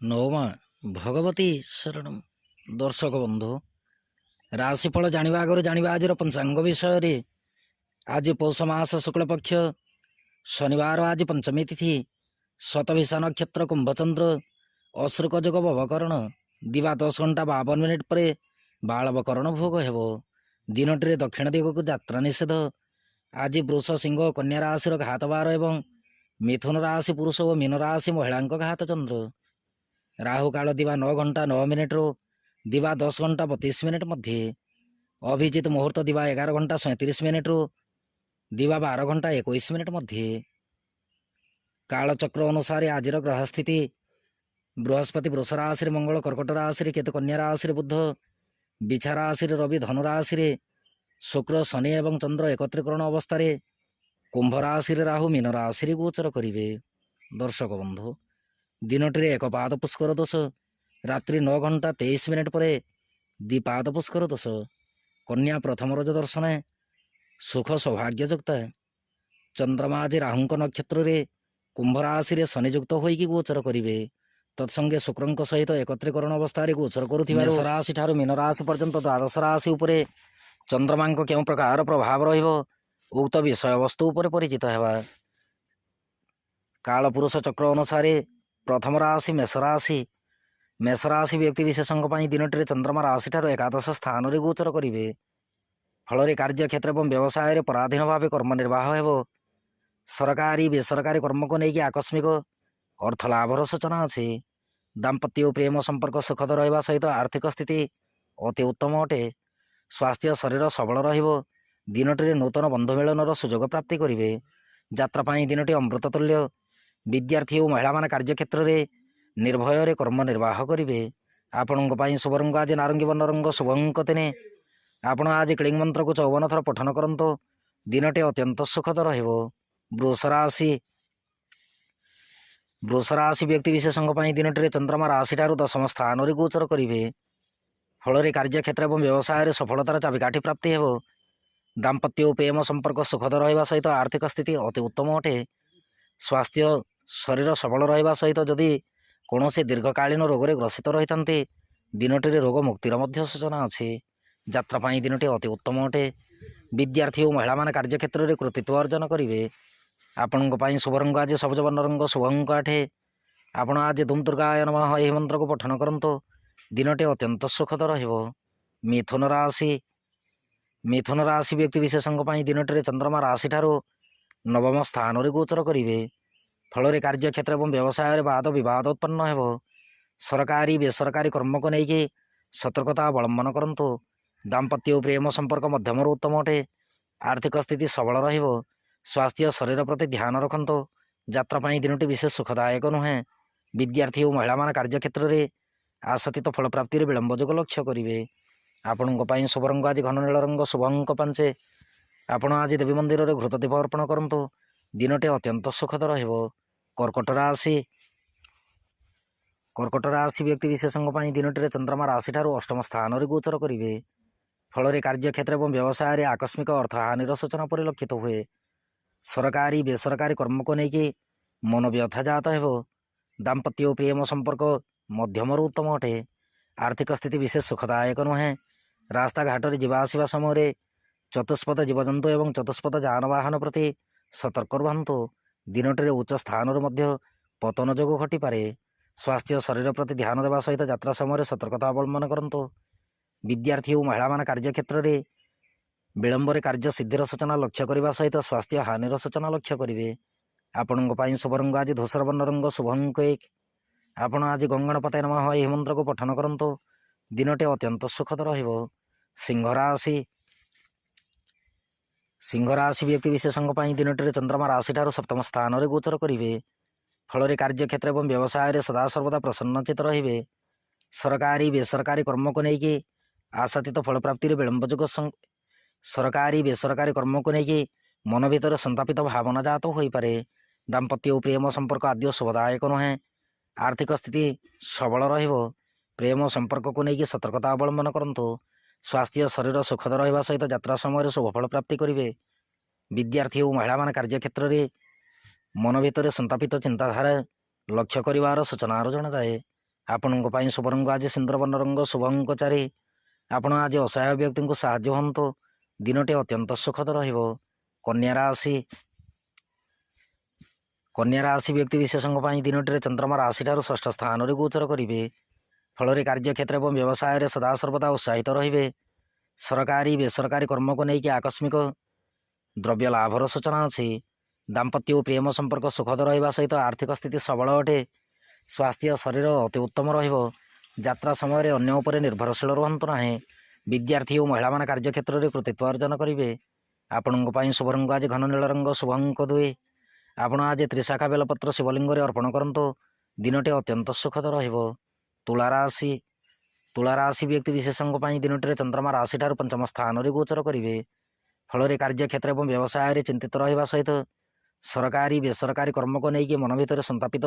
ନୌମା ଭଗବତୀ ଶରଣମ୍। ଦର୍ଶକ ବନ୍ଧୁ, ରାଶିଫଳ ଜାଣିବା ଆଗରୁ ଜାଣିବା ଆଜିର ପଞ୍ଚାଙ୍ଗ ବିଷୟରେ। ଆଜି ପୌଷ ମାସ ଶୁକ୍ଳପକ୍ଷ ଶନିବାର, ଆଜି ପଞ୍ଚମୀ ତିଥି, ଶତଭିଷା ନକ୍ଷତ୍ର, କୁମ୍ଭଚନ୍ଦ୍ର, ଅଶ୍ରୁକ ଯୋଗ, ଭବକରଣ। ଦିବା 10:52 ପରେ ବାଳବକରଣ ଭୋଗ ହେବ। ଦିନଟିରେ ଦକ୍ଷିଣ ଦିଗକୁ ଯାତ୍ରା ନିଷେଧ। ଆଜି ବୃଷ, ସିଂହ, କନ୍ୟା ରାଶିର ଘାତ ବାର ଏବଂ ମିଥୁନ ରାଶି ପୁରୁଷ ଓ ମୀନ ରାଶି ମହିଳାଙ୍କ ଘାତ ଚନ୍ଦ୍ର। ରାହୁ କାଳ ଦିବା 9:09 ଦିବା 10:32 ମଧ୍ୟରେ। ଅଭିଜିତ ମୁହୂର୍ତ୍ତ ଦିବା 11:37 ଦିବା 12:21 ମଧ୍ୟରେ। କାଳଚକ୍ର ଅନୁସାରେ ଆଜିର ଗ୍ରହ ସ୍ଥିତି: ବୃହସ୍ପତି ବୃଷ ରାଶିରେ, ମଙ୍ଗଳ କର୍କଟ ରାଶିରେ, କେତୁ କନ୍ୟା ରାଶିରେ, ବୁଧ ବିଛା ରାଶିରେ, ରବି ଧନୁ ରାଶିରେ, ଶୁକ୍ର ଶନି ଏବଂ ଚନ୍ଦ୍ର ଏକତ୍ରୀକରଣ ଅବସ୍ଥାରେ, କୁମ୍ଭ ରାଶିରେ ରାହୁ ମୀନ ରାଶିରେ ଗୋଚର କରିବେ। ଦର୍ଶକ ବନ୍ଧୁ, ଦିନଟିରେ ଏକ ପାଦ ପୁଷ୍କର ଦୋଷ, ରାତ୍ରି 9:23 ପରେ ଦ୍ୱିପାଦ ପୁଷ୍କର ଦୋଷ। କନ୍ୟା ପ୍ରଥମ ରଜ ଦର୍ଶନ, ସୁଖ ସୌଭାଗ୍ୟ ଯୁକ୍ତ। ଚନ୍ଦ୍ରମା ଆଜି ରାହୁଙ୍କ ନକ୍ଷତ୍ରରେ କୁମ୍ଭ ରାଶିରେ ଶନିଯୁକ୍ତ ହୋଇକି ଗୋଚର କରିବେ। ତତ୍ସଙ୍ଗେ ଶୁକ୍ରଙ୍କ ସହିତ ଏକତ୍ରୀକରଣ ଅବସ୍ଥାରେ ଗୋଚର କରୁଥିବା ମେଷ ରାଶି ଠାରୁ ମୀନ ରାଶି ପର୍ଯ୍ୟନ୍ତ ଦ୍ୱାଦଶ ରାଶି ଉପରେ ଚନ୍ଦ୍ରମାଙ୍କ କେଉଁ ପ୍ରକାର ପ୍ରଭାବ ରହିବ, ଉକ୍ତ ବିଷୟବସ୍ତୁ ଉପରେ ପରିଚିତ ହେବା। କାଳପୁରୁଷ ଚକ୍ର ଅନୁସାରେ ପ୍ରଥମ ରାଶି ମେଷ ରାଶି। ମେଷ ରାଶି ବ୍ୟକ୍ତି ବିଶେଷଙ୍କ ପାଇଁ ଦିନଟିରେ ଚନ୍ଦ୍ରମା ରାଶିଠାରୁ ଏକାଦଶ ସ୍ଥାନରେ ଗୋଚର କରିବେ। ଫଳରେ କାର୍ଯ୍ୟକ୍ଷେତ୍ର ଏବଂ ବ୍ୟବସାୟରେ ପରାଧୀନ ଭାବେ କର୍ମ ନିର୍ବାହ ହେବ। ସରକାରୀ ବେସରକାରୀ କର୍ମକୁ ନେଇକି ଆକସ୍ମିକ ଅର୍ଥ ଲାଭର ସୂଚନା ଅଛି। ଦାମ୍ପତ୍ୟ ଓ ପ୍ରେମ ସମ୍ପର୍କ ସୁଖଦ ରହିବା ସହିତ ଆର୍ଥିକ ସ୍ଥିତି ଅତି ଉତ୍ତମ ଅଟେ। ସ୍ୱାସ୍ଥ୍ୟ ଶରୀର ସବଳ ରହିବ। ଦିନଟିରେ ନୂତନ ବନ୍ଧୁ ମିଳନର ସୁଯୋଗ ପ୍ରାପ୍ତି କରିବେ। ଯାତ୍ରା ପାଇଁ ଦିନଟି ଅମୃତ ତୁଲ୍ୟ। ବିଦ୍ୟାର୍ଥୀ ଓ ମହିଳାମାନେ କାର୍ଯ୍ୟକ୍ଷେତ୍ରରେ ନିର୍ଭୟରେ କର୍ମ ନିର୍ବାହ କରିବେ। ଆପଣଙ୍କ ପାଇଁ ଶୁଭ ରଙ୍ଗ ଆଜି ନାରଙ୍ଗୀ ବର୍ଣ୍ଣ ରଙ୍ଗ, ଶୁଭ ଅଙ୍କ 3। ଆପଣ ଆଜି କ୍ଲିଂ ମନ୍ତ୍ରକୁ 54 ଥର ପଠନ କରନ୍ତୁ। ଦିନଟି ଅତ୍ୟନ୍ତ ସୁଖଦ ରହିବ। ବୃଷ ରାଶି। ବୃଷ ରାଶି ବ୍ୟକ୍ତି ବିଶେଷଙ୍କ ପାଇଁ ଦିନଟିରେ ଚନ୍ଦ୍ରମା ରାଶିଠାରୁ ଦଶମ ସ୍ଥାନରେ ଗୋଚର କରିବେ। ଫଳରେ କାର୍ଯ୍ୟକ୍ଷେତ୍ର ଏବଂ ବ୍ୟବସାୟରେ ସଫଳତାର ଚାବିକାଠି ପ୍ରାପ୍ତି ହେବ। ଦାମ୍ପତ୍ୟ ଓ ପ୍ରେମ ସମ୍ପର୍କ ସୁଖଦ ରହିବା ସହିତ ଆର୍ଥିକ ସ୍ଥିତି ଅତି ଉତ୍ତମ ଅଟେ। ସ୍ୱାସ୍ଥ୍ୟ ଶରୀର ସବଳ ରହିବା ସହିତ ଯଦି କୌଣସି ଦୀର୍ଘକାଳୀନ ରୋଗରେ ଗ୍ରସିତ ରହିଥାନ୍ତି, ଦିନଟିରେ ରୋଗ ମୁକ୍ତିର ମଧ୍ୟ ସୂଚନା ଅଛି। ଯାତ୍ରା ପାଇଁ ଦିନଟି ଅତି ଉତ୍ତମ ଅଟେ। ବିଦ୍ୟାର୍ଥୀ ଓ ମହିଳାମାନେ କାର୍ଯ୍ୟକ୍ଷେତ୍ରରେ କୃତିତ୍ୱ ଅର୍ଜନ କରିବେ। ଆପଣଙ୍କ ପାଇଁ ଶୁଭ ରଙ୍ଗ ଆଜି ସବୁଜ ବର୍ଣ୍ଣ ରଙ୍ଗ, ଶୁଭ ଅଙ୍କ 8। ଆପଣ ଆଜି ଧୂମ ଦୁର୍ଗାୟ ନମଃ ଏହି ମନ୍ତ୍ରକୁ ପଠନ କରନ୍ତୁ। ଦିନଟି ଅତ୍ୟନ୍ତ ସୁଖଦ ରହିବ। ମିଥୁନ ରାଶି। ମିଥୁନ ରାଶି ବ୍ୟକ୍ତି ବିଶେଷଙ୍କ ପାଇଁ ଦିନଟିରେ ଚନ୍ଦ୍ରମା ରାଶିଠାରୁ ନବମ ସ୍ଥାନରେ ଗୋଚର କରିବେ। ଫଳରେ କାର୍ଯ୍ୟକ୍ଷେତ୍ର ଏବଂ ବ୍ୟବସାୟରେ ବାଦ ବିବାଦ ଉତ୍ପନ୍ନ ହେବ। ସରକାରୀ ବେସରକାରୀ କର୍ମକୁ ନେଇକି ସତର୍କତା ଅବଲମ୍ବନ କରନ୍ତୁ। ଦାମ୍ପତ୍ୟ ଓ ପ୍ରେମ ସମ୍ପର୍କ ମଧ୍ୟମରୁ ଉତ୍ତମ ଅଟେ। ଆର୍ଥିକ ସ୍ଥିତି ସବଳ ରହିବ। ସ୍ୱାସ୍ଥ୍ୟ ଶରୀର ପ୍ରତି ଧ୍ୟାନ ରଖନ୍ତୁ। ଯାତ୍ରା ପାଇଁ ଦିନଟି ବିଶେଷ ସୁଖଦାୟକ ନୁହେଁ। ବିଦ୍ୟାର୍ଥୀ ଓ ମହିଳାମାନେ କାର୍ଯ୍ୟକ୍ଷେତ୍ରରେ ଆଶାତୀତ ଫଳପ୍ରାପ୍ତିରେ ବିଳମ୍ବ ଯୋଗ ଲକ୍ଷ୍ୟ କରିବେ। ଆପଣଙ୍କ ପାଇଁ ଶୁଭ ରଙ୍ଗ ଆଜି ଘନ ନୀଳ ରଙ୍ଗ, ଶୁଭ ଅଙ୍କ 5। ଆପଣ ଆଜି ଦେବୀ ମନ୍ଦିରରେ ଘୃତ ଦୀପ ଅର୍ପଣ କରନ୍ତୁ। ଦିନଟି ଅତ୍ୟନ୍ତ ସୁଖଦ ରହିବ। କର୍କଟ ରାଶି। କର୍କଟ ରାଶି ବ୍ୟକ୍ତି ବିଶେଷଙ୍କ ପାଇଁ ଦିନଟିରେ ଚନ୍ଦ୍ରମା ରାଶିଠାରୁ ଅଷ୍ଟମ ସ୍ଥାନରେ ଗୋଚର କରିବେ। ଫଳରେ କାର୍ଯ୍ୟକ୍ଷେତ୍ର ଏବଂ ବ୍ୟବସାୟରେ ଆକସ୍ମିକ ଅର୍ଥହାନିର ସୂଚନା ପରିଲକ୍ଷିତ ହୁଏ। ସରକାରୀ ବେସରକାରୀ କର୍ମକୁ ନେଇକି ମନୋବ୍ୟଥା ଜାତ ହେବ। ଦାମ୍ପତ୍ୟ ଓ ପ୍ରେମ ସମ୍ପର୍କ ମଧ୍ୟମରୁ ଉତ୍ତମ ଅଟେ। ଆର୍ଥିକ ସ୍ଥିତି ବିଶେଷ ସୁଖଦାୟକ ନୁହେଁ। ରାସ୍ତାଘାଟରେ ଯିବା ଆସିବା ସମୟରେ ଚତୁଷ୍ପଦ ଜୀବଜନ୍ତୁ ଏବଂ ଚତୁଷ୍ପଦ ଯାନବାହନ ପ୍ରତି ସତର୍କ ରୁହନ୍ତୁ। ଦିନଟିରେ ଉଚ୍ଚ ସ୍ଥାନରୁ ମଧ୍ୟ ପତନ ଯୋଗ ଘଟିପାରେ। ସ୍ୱାସ୍ଥ୍ୟ ଶରୀର ପ୍ରତି ଧ୍ୟାନ ଦେବା ସହିତ ଯାତ୍ରା ସମୟରେ ସତର୍କତା ଅବଲମ୍ବନ କରନ୍ତୁ। ବିଦ୍ୟାର୍ଥୀ ଓ ମହିଳାମାନେ କାର୍ଯ୍ୟକ୍ଷେତ୍ରରେ ବିଳମ୍ବରେ କାର୍ଯ୍ୟ ସିଦ୍ଧିର ସୂଚନା ଲକ୍ଷ୍ୟ କରିବା ସହିତ ସ୍ୱାସ୍ଥ୍ୟ ହାନିର ସୂଚନା ଲକ୍ଷ୍ୟ କରିବେ। ଆପଣଙ୍କ ପାଇଁ ଶୁଭ ରଙ୍ଗ ଆଜି ଧୂସର ବର୍ଣ୍ଣ ରଙ୍ଗ, ଶୁଭ ଅଙ୍କ 1। ଆପଣ ଆଜି ଗଙ୍ଗଣପତାୟ ନମଃ ଏହି ମନ୍ତ୍ରକୁ ପଠନ କରନ୍ତୁ। ଦିନଟି ଅତ୍ୟନ୍ତ ସୁଖଦ ରହିବ। ସିଂହ ରାଶି। ସିଂହ ରାଶି ବ୍ୟକ୍ତି ବିଶେଷଙ୍କ ପାଇଁ ଦିନଟିରେ ଚନ୍ଦ୍ରମା ରାଶିଠାରୁ ସପ୍ତମ ସ୍ଥାନରେ ଗୋଚର କରିବେ। ଫଳରେ କାର୍ଯ୍ୟକ୍ଷେତ୍ର ଏବଂ ବ୍ୟବସାୟରେ ସଦାସର୍ବଦା ପ୍ରସନ୍ନଚିତ ରହିବେ। ସରକାରୀ ବେସରକାରୀ କର୍ମକୁ ନେଇକି ଆଶାତୀତ ଫଳପ୍ରାପ୍ତିରେ ବିଳମ୍ବ ଯୋଗ ସରକାରୀ ବେସରକାରୀ କର୍ମକୁ ନେଇକି ମନ ଭିତରେ ସନ୍ତାପିତ ଭାବନା ଜାତ ହୋଇପାରେ। ଦାମ୍ପତ୍ୟ ଓ ପ୍ରେମ ସମ୍ପର୍କ ଆଦ୍ୟ ଶୁଭଦାୟକ ନୁହେଁ। ଆର୍ଥିକ ସ୍ଥିତି ସବଳ ରହିବ। ପ୍ରେମ ସମ୍ପର୍କକୁ ନେଇକି ସତର୍କତା ଅବଲମ୍ବନ କରନ୍ତୁ। ସ୍ୱାସ୍ଥ୍ୟ ଶରୀର ସୁଖଦ ରହିବା ସହିତ ଯାତ୍ରା ସମୟରେ ଶୁଭଫଳ ପ୍ରାପ୍ତି କରିବେ। ବିଦ୍ୟାର୍ଥୀ ଓ ମହିଳାମାନେ କାର୍ଯ୍ୟକ୍ଷେତ୍ରରେ ମନ ଭିତରେ ସନ୍ତାପିତ ଚିନ୍ତାଧାରା ଲକ୍ଷ୍ୟ କରିବାର ସୂଚନାର ଜଣାଯାଏ। ଆପଣଙ୍କ ପାଇଁ ଶୁଭ ରଙ୍ଗ ଆଜି ସିନ୍ଦୁରବର୍ଣ୍ଣ ରଙ୍ଗ, ଶୁଭ ଅଙ୍କ 4। ଆପଣ ଆଜି ଅସହାୟ ବ୍ୟକ୍ତିଙ୍କୁ ସାହାଯ୍ୟ ହୁଅନ୍ତୁ। ଦିନଟି ଅତ୍ୟନ୍ତ ସୁଖଦ ରହିବ। କନ୍ୟା ରାଶି ବ୍ୟକ୍ତି ବିଶେଷଙ୍କ ପାଇଁ ଦିନଟିରେ ଚନ୍ଦ୍ରମା ରାଶିଠାରୁ ଷଷ୍ଠ ସ୍ଥାନରେ ଗୋଚର କରିବେ। ଫଳରେ କାର୍ଯ୍ୟକ୍ଷେତ୍ର ଏବଂ ବ୍ୟବସାୟରେ ସଦାସର୍ବଦା ଉତ୍ସାହିତ ରହିବେ। ସରକାରୀ ବେସରକାରୀ କର୍ମକୁ ନେଇକି ଆକସ୍ମିକ ଦ୍ରବ୍ୟ ଲାଭର ସୂଚନା ଅଛି। ଦାମ୍ପତ୍ୟ ଓ ପ୍ରେମ ସମ୍ପର୍କ ସୁଖଦ ରହିବା ସହିତ ଆର୍ଥିକ ସ୍ଥିତି ସବଳ ଅଟେ। ସ୍ୱାସ୍ଥ୍ୟ ଶରୀର ଅତି ଉତ୍ତମ ରହିବ। ଯାତ୍ରା ସମୟରେ ଅନ୍ୟ ଉପରେ ନିର୍ଭରଶୀଳ ରୁହନ୍ତୁ ନାହିଁ। ବିଦ୍ୟାର୍ଥୀ ଓ ମହିଳାମାନେ କାର୍ଯ୍ୟକ୍ଷେତ୍ରରେ କୃତିତ୍ୱ ଅର୍ଜନ କରିବେ। ଆପଣଙ୍କ ପାଇଁ ଶୁଭ ରଙ୍ଗ ଆଜି ଘନ ନୀଳ ରଙ୍ଗ, ଶୁଭ ଅଙ୍କ 2। ଆପଣ ଆଜି ତ୍ରିଶାଖା ବେଲପତ୍ର ଶିବଲିଙ୍ଗରେ ଅର୍ପଣ କରନ୍ତୁ। ଦିନଟି ଅତ୍ୟନ୍ତ ସୁଖଦ ରହିବ। ତୁଳା ରାଶି ବ୍ୟକ୍ତି ବିଶେଷଙ୍କ ପାଇଁ ଦିନଟିରେ ଚନ୍ଦ୍ରମା ରାଶିଠାରୁ ପଞ୍ଚମ ସ୍ଥାନରେ ଗୋଚର କରିବେ। ଫଳରେ କାର୍ଯ୍ୟକ୍ଷେତ୍ର ଏବଂ ବ୍ୟବସାୟରେ ଚିନ୍ତିତ ରହିବା ସହିତ ସରକାରୀ ବେସରକାରୀ କର୍ମକୁ ନେଇକି ମନ ଭିତରେ ସନ୍ତାପିତ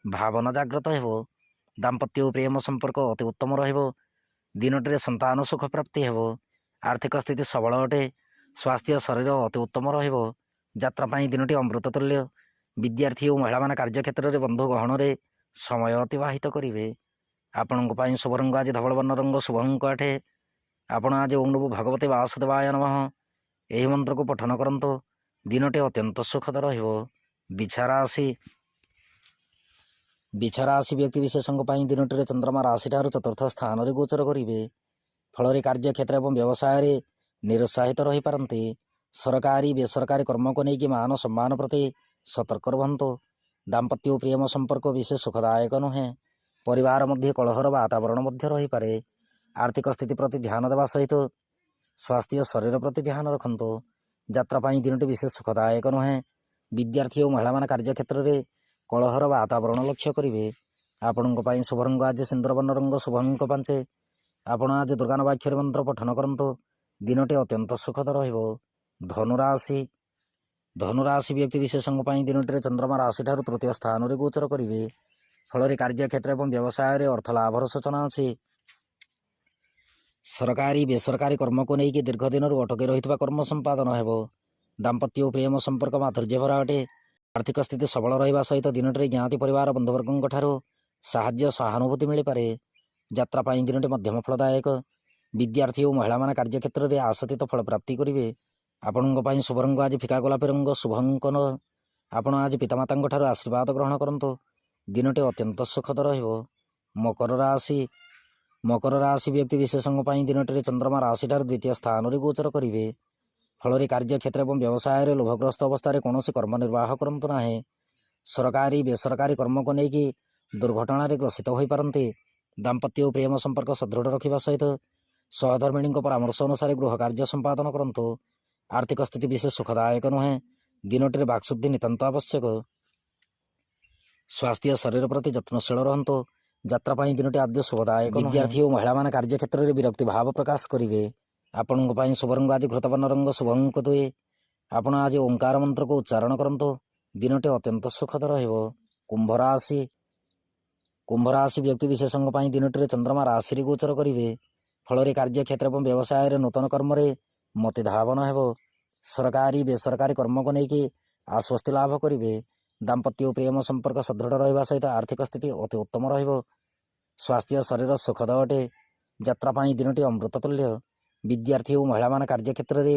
ଭାବନା ଜାଗ୍ରତ ହେବ। ଦାମ୍ପତ୍ୟ ଓ ପ୍ରେମ ସମ୍ପର୍କ ଅତି ଉତ୍ତମ ରହିବ। ଦିନଟିରେ ସନ୍ତାନ ସୁଖ ପ୍ରାପ୍ତି ହେବ। ଆର୍ଥିକ ସ୍ଥିତି ସବଳ ଅଟେ। ସ୍ୱାସ୍ଥ୍ୟ ଶରୀର ଅତି ଉତ୍ତମ ରହିବ। ଯାତ୍ରା ପାଇଁ ଦିନଟି ଅମୃତ ତୁଲ୍ୟ। ବିଦ୍ୟାର୍ଥୀ ଓ ମହିଳାମାନେ କାର୍ଯ୍ୟକ୍ଷେତ୍ରରେ ବନ୍ଧୁ ଗହଣରେ ସମୟ ଅତିବାହିତ କରିବେ। ଆପଣଙ୍କ ପାଇଁ ଶୁଭ ରଙ୍ଗ ଆଜି ଧବଳବର୍ଣ୍ଣ ରଙ୍ଗ, ଶୁଭ ଅଙ୍କ 8। ଆପଣ ଆଜି ଓଁ ନମୋ ଭଗବତେ ବାସୁଦେବାୟ ନମଃ ଏହି ମନ୍ତ୍ରକୁ ପଠନ କରନ୍ତୁ। ଦିନଟି ଅତ୍ୟନ୍ତ ସୁଖଦ ରହିବ। ବିଛା ରାଶି ବ୍ୟକ୍ତି ବିଶେଷଙ୍କ ପାଇଁ ଦିନଟିରେ ଚନ୍ଦ୍ରମା ରାଶିଠାରୁ ଚତୁର୍ଥ ସ୍ଥାନରେ ଗୋଚର କରିବେ। ଫଳରେ କାର୍ଯ୍ୟକ୍ଷେତ୍ର ଏବଂ ବ୍ୟବସାୟରେ ନିରୁତ୍ସାହିତ ରହିପାରନ୍ତି। ସରକାରୀ ବେସରକାରୀ କର୍ମକୁ ନେଇକି ମାନ ସମ୍ମାନ ପ୍ରତି ସତର୍କ ରୁହନ୍ତୁ। ଦାମ୍ପତ୍ୟ ଓ ପ୍ରେମ ସମ୍ପର୍କ ବିଶେଷ ସୁଖଦାୟକ ନୁହେଁ। ପରିବାର ମଧ୍ୟରେ କଳହର ବାତାବରଣ ମଧ୍ୟ ରହିପାରେ। ଆର୍ଥିକ ସ୍ଥିତି ପ୍ରତି ଧ୍ୟାନ ଦେବା ସହିତ ସ୍ୱାସ୍ଥ୍ୟ ଶରୀର ପ୍ରତି ଧ୍ୟାନ ରଖନ୍ତୁ। ଯାତ୍ରା ପାଇଁ ଦିନଟି ବିଶେଷ ସୁଖଦାୟକ ନୁହେଁ। ବିଦ୍ୟାର୍ଥୀ ଓ ମହିଳାମାନେ କାର୍ଯ୍ୟକ୍ଷେତ୍ରରେ କଳହର ବାତାବରଣ ଲକ୍ଷ୍ୟ କରିବେ। ଆପଣଙ୍କ ପାଇଁ ଶୁଭ ରଙ୍ଗ ଆଜି ସିନ୍ଦୁରବର୍ଣ୍ଣ ରଙ୍ଗ, ଶୁଭ ଅଙ୍କ 5। ଆପଣ ଆଜି ଦୁର୍ଗାନବାକ୍ଷରୀ ମନ୍ତ୍ର ପଠନ କରନ୍ତୁ। ଦିନଟି ଅତ୍ୟନ୍ତ ସୁଖଦ ରହିବ। ଧନୁରାଶି ବ୍ୟକ୍ତି ବିଶେଷଙ୍କ ପାଇଁ ଦିନଟିରେ ଚନ୍ଦ୍ରମା ରାଶିଠାରୁ ତୃତୀୟ ସ୍ଥାନରେ ଗୋଚର କରିବେ। ଫଳରେ କାର୍ଯ୍ୟକ୍ଷେତ୍ର ଏବଂ ବ୍ୟବସାୟରେ ଅର୍ଥ ଲାଭର ସୂଚନା ଅଛି। ସରକାରୀ ବେସରକାରୀ କର୍ମକୁ ନେଇକି ଦୀର୍ଘ ଦିନରୁ ଅଟକି ରହିଥିବା କର୍ମ ସମ୍ପାଦନ ହେବ। ଦାମ୍ପତ୍ୟ ଓ ପ୍ରେମ ସମ୍ପର୍କ ମାଧୁର୍ଯ୍ୟ ଭରା ଅଟେ। ଆର୍ଥିକ ସ୍ଥିତି ସବଳ ରହିବା ସହିତ ଦିନଟିରେ ଜ୍ଞାତି ପରିବାର ବନ୍ଧୁବର୍ଗଙ୍କ ଠାରୁ ସାହାଯ୍ୟ ସହାନୁଭୂତି ମିଳିପାରେ। ଯାତ୍ରା ପାଇଁ ଦିନଟି ମଧ୍ୟମ ଫଳଦାୟକ। ବିଦ୍ୟାର୍ଥୀ ଓ ମହିଳାମାନେ କାର୍ଯ୍ୟକ୍ଷେତ୍ରରେ ଆଶାତୀତ ଫଳ ପ୍ରାପ୍ତି କରିବେ। ଆପଣଙ୍କ ପାଇଁ ଶୁଭ ରଙ୍ଗ ଆଜି ଫିକା ଗୋଲାପୀ ରଙ୍ଗ, ଶୁଭ ଅଙ୍କ 9। ଆପଣ ଆଜି ପିତାମାତାଙ୍କ ଠାରୁ ଆଶୀର୍ବାଦ ଗ୍ରହଣ କରନ୍ତୁ। ଦିନଟି ଅତ୍ୟନ୍ତ ସୁଖଦ ରହିବ। ମକର ରାଶି ବ୍ୟକ୍ତି ବିଶେଷଙ୍କ ପାଇଁ ଦିନଟିରେ ଚନ୍ଦ୍ରମା ରାଶିଠାରୁ ଦ୍ୱିତୀୟ ସ୍ଥାନରେ ଗୋଚର କରିବେ। ଫଳରେ କାର୍ଯ୍ୟକ୍ଷେତ୍ର ଏବଂ ବ୍ୟବସାୟରେ ଲୋଭଗ୍ରସ୍ତ ଅବସ୍ଥାରେ କୌଣସି କର୍ମ ନିର୍ବାହ କରନ୍ତୁ ନାହିଁ। ସରକାରୀ ବେସରକାରୀ କର୍ମକୁ ନେଇକି ଦୁର୍ଘଟଣାରେ ଗ୍ରସିତ ହୋଇପାରନ୍ତି। ଦାମ୍ପତ୍ୟ ଓ ପ୍ରେମ ସମ୍ପର୍କ ସୁଦୃଢ଼ ରଖିବା ସହିତ ସହଧର୍ମିଣୀଙ୍କ ପରାମର୍ଶ ଅନୁସାରେ ଗୃହ କାର୍ଯ୍ୟ ସମ୍ପାଦନ କରନ୍ତୁ। ଆର୍ଥିକ ସ୍ଥିତି ବିଶେଷ ସୁଖଦାୟକ ନୁହେଁ। ଦିନଟିରେ ବାକ୍ଶୁଦ୍ଧି ନିତାନ୍ତ ଆବଶ୍ୟକ। ସ୍ୱାସ୍ଥ୍ୟ ଶରୀର ପ୍ରତି ଯତ୍ନଶୀଳ ରହନ୍ତୁ। ଯାତ୍ରା ପାଇଁ ଦିନଟି ଆଦ୍ୟ ଶୁଭଦାୟକ। ବିଦ୍ୟାର୍ଥୀ ଓ ମହିଳାମାନେ କାର୍ଯ୍ୟକ୍ଷେତ୍ରରେ ବିରକ୍ତି ଭାବ ପ୍ରକାଶ କରିବେ। ଆପଣଙ୍କ ପାଇଁ ଶୁଭ ରଙ୍ଗ ଆଜି ଘୃତବର୍ଣ୍ଣ ରଙ୍ଗ, ଶୁଭ ଅଙ୍କ 2। ଆପଣ ଆଜି ଓଙ୍କାର ମନ୍ତ୍ରକୁ ଉଚ୍ଚାରଣ କରନ୍ତୁ। ଦିନଟି ଅତ୍ୟନ୍ତ ସୁଖଦ ରହିବ। କୁମ୍ଭ ରାଶି ବ୍ୟକ୍ତି ବିଶେଷଙ୍କ ପାଇଁ ଦିନଟିରେ ଚନ୍ଦ୍ରମା ରାଶିରେ ଗୋଚର କରିବେ। ଫଳରେ କାର୍ଯ୍ୟକ୍ଷେତ୍ର ଏବଂ ବ୍ୟବସାୟରେ ନୂତନ କର୍ମରେ ମତି ଧାବନ ହେବ। ସରକାରୀ ବେସରକାରୀ କର୍ମକୁ ନେଇକି ଆଶ୍ୱସ୍ତି ଲାଭ କରିବେ। ଦାମ୍ପତ୍ୟ ଓ ପ୍ରେମ ସମ୍ପର୍କ ସୁଦୃଢ଼ ରହିବା ସହିତ ଆର୍ଥିକ ସ୍ଥିତି ଅତି ଉତ୍ତମ ରହିବ। ସ୍ୱାସ୍ଥ୍ୟ ଶରୀର ସୁଖଦ ଅଟେ। ଯାତ୍ରା ପାଇଁ ଦିନଟି ଅମୃତ ତୁଲ୍ୟ। ବିଦ୍ୟାର୍ଥୀ ଓ ମହିଳାମାନେ କାର୍ଯ୍ୟକ୍ଷେତ୍ରରେ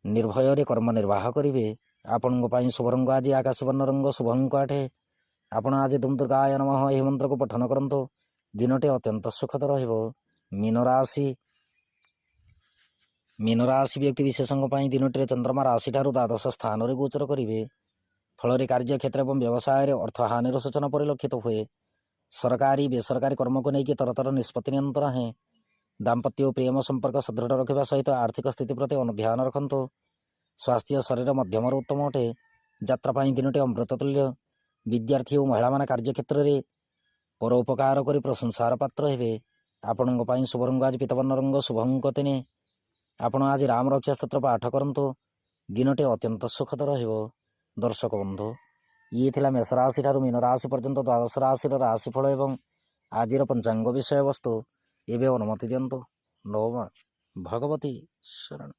ନିର୍ଭୟରେ କର୍ମ ନିର୍ବାହ କରିବେ। ଆପଣଙ୍କ ପାଇଁ ଶୁଭ ରଙ୍ଗ ଆଜି ଆକାଶୀ ବର୍ଣ୍ଣ ରଙ୍ଗ, ଶୁଭ ଅଙ୍କ 8। ଆପଣ ଆଜି ଦୁମ୍ ଦୁର୍ଗାୟ ନମଃ ଏହି ମନ୍ତ୍ରକୁ ପଠନ କରନ୍ତୁ। ଦିନଟି ଅତ୍ୟନ୍ତ ସୁଖଦ ରହିବ। ମୀନ ରାଶି ବ୍ୟକ୍ତି ବିଶେଷଙ୍କ ପାଇଁ ଦିନଟିରେ ଚନ୍ଦ୍ରମା ରାଶିଠାରୁ ଦ୍ୱାଦଶ ସ୍ଥାନରେ ଗୋଚର କରିବେ। ଫଳରେ କାର୍ଯ୍ୟକ୍ଷେତ୍ର ଏବଂ ବ୍ୟବସାୟରେ ଅର୍ଥ ହାନିର ସୂଚନା ପରିଲକ୍ଷିତ ହୁଏ। ସରକାରୀ ବେସରକାରୀ କର୍ମକୁ ନେଇକି ତରତର ନିଷ୍ପତ୍ତି ନିଅନ୍ତୁ ନାହିଁ। ଦାମ୍ପତ୍ୟ ଓ ପ୍ରେମ ସମ୍ପର୍କ ସୁଦୃଢ଼ ରଖିବା ସହିତ ଆର୍ଥିକ ସ୍ଥିତି ପ୍ରତି ଅନୁଧ୍ୟାନ ରଖନ୍ତୁ। ସ୍ୱାସ୍ଥ୍ୟ ଶରୀର ମଧ୍ୟମରୁ ଉତ୍ତମ ଅଟେ। ଯାତ୍ରା ପାଇଁ ଦିନଟି ଅମୃତ ତୁଲ୍ୟ। ବିଦ୍ୟାର୍ଥୀ ଓ ମହିଳାମାନେ କାର୍ଯ୍ୟକ୍ଷେତ୍ରରେ ପରୋପକାର କରି ପ୍ରଶଂସାର ପାତ୍ର ହେବେ। ଆପଣଙ୍କ ପାଇଁ ଶୁଭ ରଙ୍ଗ ଆଜି ପୀତବର୍ଣ୍ଣ ରଙ୍ଗ, ଶୁଭ ଅଙ୍କ 3। ଆପଣ ଆଜି ରାମ ରକ୍ଷା ସ୍ତୋତ୍ର ପାଠ କରନ୍ତୁ। ଦିନଟି ଅତ୍ୟନ୍ତ ସୁଖଦ ରହିବ। ଦର୍ଶକ ବନ୍ଧୁ, ଇଏ ଥିଲା ମେଷ ରାଶି ଠାରୁ ମୀନ ରାଶି ପର୍ଯ୍ୟନ୍ତ ଦ୍ୱାଦଶ ରାଶିର ରାଶିଫଳ ଏବଂ ଆଜିର ପଞ୍ଚାଙ୍ଗ ବିଷୟବସ୍ତୁ। ଏବେ ଅନୁମତି ଦିଅନ୍ତୁ। ନମଃ ଭଗବତୀ ଶରଣ।